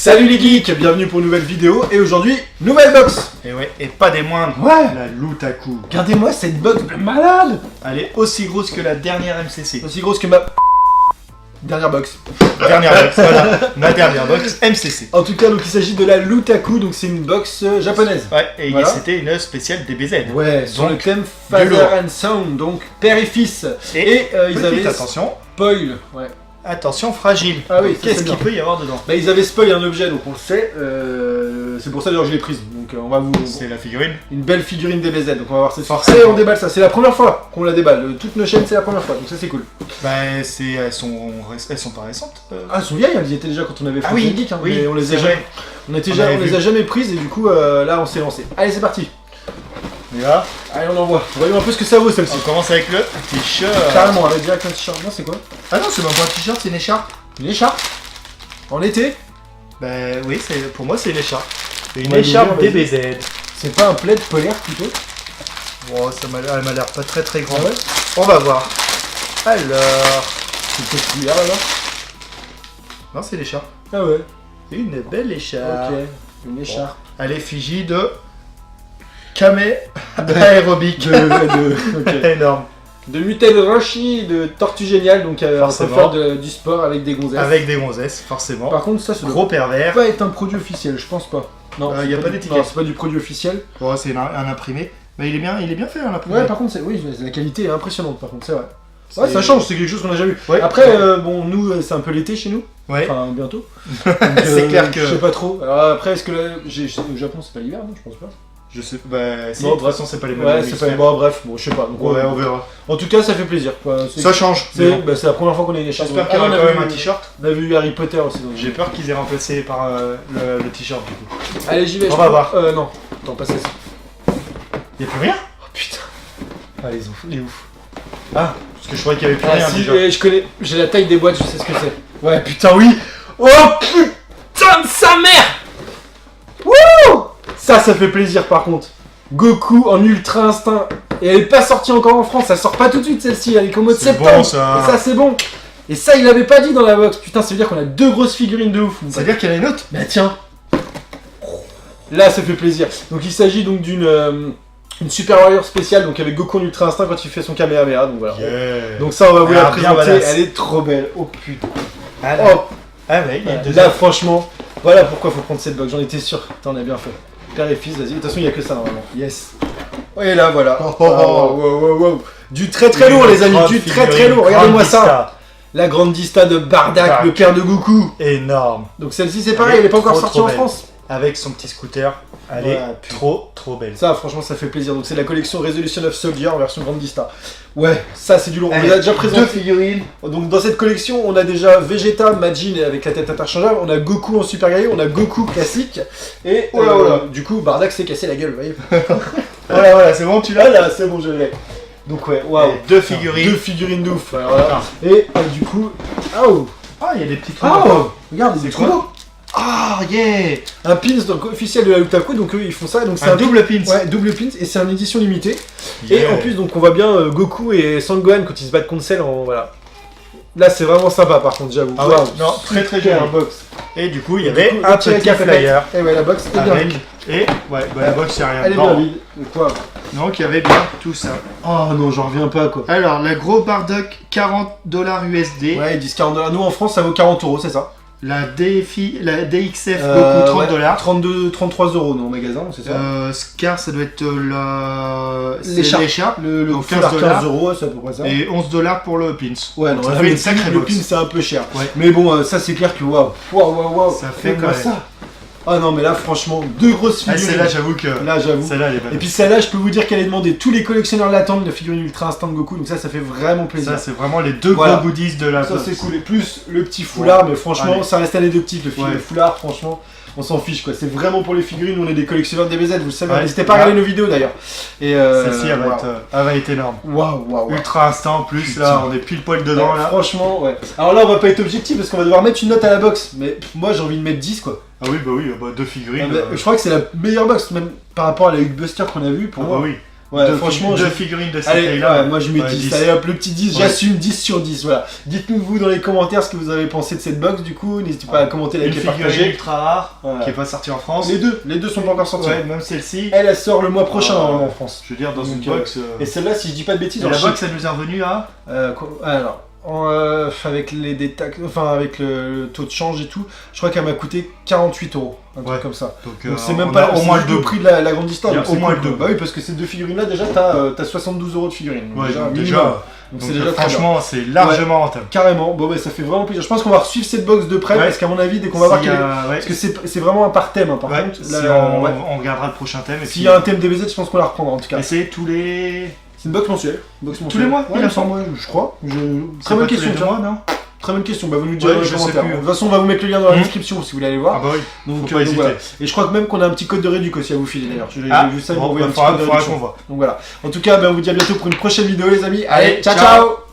Salut les geeks, bienvenue pour une nouvelle vidéo et aujourd'hui, nouvelle box. Et ouais, et pas des moindres, Ouais. la Lutaku. Regardez-moi cette box de malade. Elle est aussi grosse que la dernière MCC. Aussi grosse que ma dernière box. Dernière box, voilà, ma dernière box MCC. En tout cas, donc il s'agit de la Lutaku, donc c'est une box japonaise. Ouais, et Voilà. c'était une spéciale DBZ. Ouais, sur Donc, le thème lourd. Father and Son, donc père et fils. Et ils petite avaient attention, spoil. Ouais. attention fragile. Ah oui, ça, Qu'est-ce c'est qu'il bien. peut y avoir dedans? Bah ils avaient spoil un objet, donc on le sait. C'est pour ça d'ailleurs que je l'ai prise. Donc on va vous. C'est la figurine. Une belle figurine DBZ, donc on va voir ça. Forcément. Et on déballe ça, c'est la première fois qu'on la déballe. Toutes nos chaînes, c'est la première fois, donc ça c'est cool. Bah, elles sont pas récentes. Ah, elles sont vieilles, elles y étaient déjà quand on avait fait Ah oui, Geek, hein, oui, mais on les c'est a vrai. jamais, On avait on les vu. a jamais prises et du coup là on s'est lancé. Allez, c'est parti. Et là, Allez, on envoie. Voyons un peu ce que ça vaut celle-ci. on commence avec le t-shirt. Carrément, avec direct un t-shirt. Non, c'est quoi? Ah non, c'est même pas un t-shirt, c'est une écharpe. Une écharpe. En été. Bah oui, pour moi c'est une écharpe. Une va écharpe l'ouvrir, vas-y. DBZ. C'est pas un plaid polaire plutôt? Bon, elle m'a l'air pas très grande. Ah ouais. On va voir. Alors... C'est qu'est-ce qu'il y a là? Non, c'est l'écharpe. Ah ouais. Une belle écharpe. Ok. Une écharpe. À l'effigie de... Kamé aérobique. Ok. Énorme. De Mutel Roshi, de Tortue Géniale, donc on peut Forcément. faire du sport avec des gonzesses. Avec des gonzesses, forcément. Par contre, ça doit Gros pervers. pas être un produit officiel, je pense pas. Non, y a c'est pas du- d'étiquette. non, c'est pas du produit officiel. Bon, c'est un imprimé. Mais il est bien fait, un imprimé. Ouais, par contre, oui, la qualité est impressionnante, par contre, c'est vrai. C'est- Ouais, ça change, c'est quelque chose qu'on a déjà vu. Ouais. Après, bon, nous, c'est un peu l'été chez nous, Ouais. enfin, bientôt. C'est clair que... Je sais pas trop. Alors après, est-ce que au Japon, c'est pas l'hiver, non? Je pense pas. Je sais... Bah, si, Non, de toute façon, c'est pas les mêmes. Ouais, c'est pas bon, bref, bon, je sais pas. Donc, Ouais, on verra. En tout cas, ça fait plaisir, quoi. Ça change. C'est la première fois qu'on a une écharpe. J'espère qu'il y Ah, aura on quand a même vu- un t-shirt. On a vu Harry Potter aussi. Donc... J'ai peur qu'ils aient remplacé par le t-shirt, du coup. Allez, j'y vais. On va voir. Non. Attends, passez ça. Y'a plus rien? Oh putain. Ah, les ouf, les ouf. Ah, parce que je croyais qu'il y avait plus Ah rien, si, déjà. je connais, j'ai la taille des boîtes, je sais ce que c'est. Ouais, putain, oui. Oh putain de sa mère. Wouh. Ça fait plaisir par contre. Goku en Ultra Instinct. Et elle est pas sortie encore en France, ça sort pas tout de suite celle-ci, elle est qu'au mois de C'est septembre. bon, ça. Et ça c'est bon. Et ça il l'avait pas dit dans la box. Putain, ça veut dire qu'on a deux grosses figurines de ouf. Ça veut dire qu'il y en a une autre? Bah tiens. Là ça fait plaisir. Donc il s'agit donc d'une Super Warrior spéciale, donc avec Goku en Ultra Instinct quand il fait son Kamehameha, donc voilà. Yeah. Donc ça on va vous la Ah, bien présenter, badass. elle est trop belle. Oh putain. Ah, là. Oh, Ah ouais, il y a deux là autres. franchement, voilà pourquoi faut prendre cette box, j'en étais sûr. Putain, on a bien fait. Père et fils, vas-y, de toute façon il y a que ça normalement. Yes. Et là voilà. Oh, oh, oh. Wow. Du très très lourd les amis, du très très lourd, regardez-moi ça. Grandista. La grande Dista de Bardak, Bardak. le père de Goku. Énorme. Donc celle-ci c'est pareil, elle est pas encore Trop, sortie trop en belle. France. Avec son petit scooter. Elle Ouais, est putain. trop belle. Ça franchement ça fait plaisir, donc c'est la collection Resolution of Soldier en version grande Dista. Ouais, ça c'est du lourd, on Allez, vous a déjà présenté. deux figurines. Donc dans cette collection, on a déjà Vegeta, Majin avec la tête interchangeable, on a Goku en super guerrier, on a Goku classique, et Oh là, oh là. du coup Bardak s'est cassé la gueule, vous voyez. Voilà, c'est bon, tu l'as? Là, c'est bon, je l'ai. Donc ouais, waouh. Et deux figurines. Deux figurines de ouf. Alors, voilà. Et du coup, oh, Ah, il y a des petits trucs. encore. regarde, C'est c'est trop quoi beau. Ah, yeah. Un pins donc officiel de la Lutaku, donc eux ils font ça, donc c'est Un double pins. Ouais, double pins et c'est une édition limitée. Yeah. Et en plus donc on voit bien Goku et Sangohan quand ils se battent contre Cell en voilà. Là c'est vraiment sympa par contre j'avoue. Ah ouais, Waouh, non, très super joli. box. Et du coup, il y Et avait du coup, un petit petit café flyer. Et ouais la box est bien Avec. vide. Et, ouais, bah, la box, c'est rien. Elle est Non. bien vide. Donc, quoi. Donc, il y avait bien tout ça. Oh non j'en reviens pas quoi. Alors, la gros Bardock, $40 USD. Ouais ils disent 40 $. Nous en France ça vaut 40 €, c'est ça. La DXF Goku, $30. Ouais, 33 € non, au magasin, c'est ça. Scar, ça doit être c'est L'écharpe. l'écharpe. Le donc foulard 15 15 €, c'est à peu près ça. Et $11 pour le pins. Ouais, Donc non, ça là, fait une sacrée le box. pin c'est un peu cher. Ouais. Mais bon, ça c'est clair que waouh. Ça fait Regarde-moi quand même. ça. Ah non, mais là franchement, deux grosses Ah, figurines. celle-là, j'avoue que. Là, j'avoue. Celle-là, elle est belle. Et puis celle-là, je peux vous dire qu'elle est demandée. Tous les collectionneurs l'attendent, la figurine Ultra Instinct de Goku. Donc ça fait vraiment plaisir. Ça, c'est vraiment les deux Voilà. gros goodies de la Ça box. c'est cool. Et plus le petit foulard, mais franchement, Allez. ça reste anecdotique. Ouais. Le foulard, franchement, on s'en fiche quoi. C'est vraiment pour les figurines. On est des collectionneurs de DBZ, vous le savez. Ouais. N'hésitez pas à regarder nos vidéos d'ailleurs. Et Celle-ci, elle, waouh. elle va être énorme. Waouh. Ultra instant en plus, Putain. là, on est pile poil dedans, Ouais, là. franchement, ouais. Alors là, on va pas être objectif parce qu'on va devoir mettre une note à la box. Mais pff, moi, j'ai envie de mettre 10 quoi. Ah oui, deux figurines. Je crois que c'est la meilleure box, même par rapport à la Hulkbuster qu'on a vue. Pour Ah moi, bah oui. Ouais, deux franchement, deux je- figurines de cette Allez, taille-là. ouais, moi je mets Ouais, 10. 10. Allez hop, le petit 10, Ouais. j'assume 10 sur 10. Voilà. Dites-nous vous dans les commentaires ce que vous avez pensé de cette box du coup. N'hésitez pas à commenter, Une liker, figurine partager. ultra rare, Voilà. qui est pas sortie en France. Les deux sont pas encore sortis. Ouais, même celle-ci. Elle sort le mois prochain Ah, normalement en France. Je veux dire, dans une Donc, box. Et celle-là, si je dis pas de bêtises, Et en la Chine- box, elle nous est revenue à. Alors, avec les détails, enfin avec le taux de change et tout, je crois qu'elle m'a coûté 48 €, un truc Ouais. comme ça. Donc, Donc c'est même on pas a au c'est moins juste le le double. prix de la grande histoire. Il y a donc c'est au moins cool, le double. Bah oui, parce que ces deux figurines là déjà t'as 72 € de figurines. Donc Ouais, donc minimum. déjà. Donc Donc, c'est déjà très bien. franchement, c'est largement rentable. Carrément, bon bah ça fait vraiment plaisir. Je pense qu'on va suivre cette box de près Ouais. parce qu'à mon avis, dès qu'on va voir S'il y quel est- a- ouais. parce que c'est vraiment un par thème, hein, par Ouais, contre. si Là, on, ouais. on regardera le prochain thème. Et S'il puis, y a un thème DBZ, je pense qu'on la reprendra en tout cas. et c'est tous les. C'est une box mensuelle. Tous les mois, Ouais, il il a me semble, ouais, je crois. C'est Très pas bonne tous les question, deux tu vois. mois, non? Très bonne question, bah vous nous direz Ouais, dans les je sais commentaires. plus. De toute façon, on va vous mettre le lien dans la Mhm. description si vous voulez aller voir. Ah bah oui. Donc, Faut pas hésiter. voilà. Et je crois que même qu'on a un petit code de réduc aussi à vous filer d'ailleurs. J'ai vu ça, ils m'ont bon, envoyé un petit faudra code de qu'on réduction. voit. Donc voilà. En tout cas, ben, on vous dit à bientôt pour une prochaine vidéo les amis. Allez, Allez, ciao ciao. ciao.